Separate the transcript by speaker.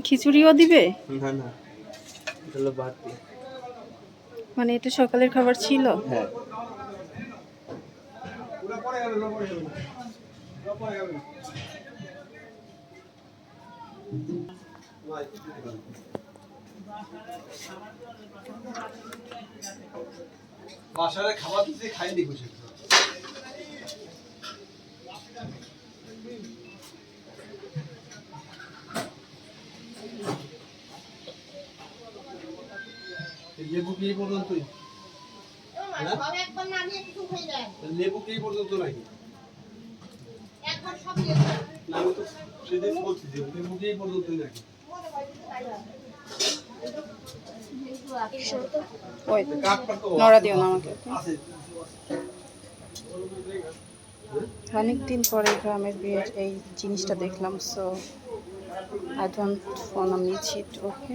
Speaker 1: খিচুড়িও দিবে?
Speaker 2: না না, এটা হলো বাড়তি।
Speaker 1: মানে এটা সকালের খাবার ছিল?
Speaker 2: হ্যাঁ। বাসারে খাবার দিতে খাইনি খুশি। লেবু কি পর্যন্তই? সব একবার না নিয়ে কিছু হয়ে যায়। লেবু কি পর্যন্ত নাকি? একবার সব দিয়ে দাও। না আমি তো সেদিন বলছি যে লেবু কি পর্যন্তই নাকি?
Speaker 1: ওই নড়া দিও না আমাকে। অনেকদিন পরে গ্রামের বিয়ের এই জিনিসটা দেখলাম, so I don't want miss it. Okay.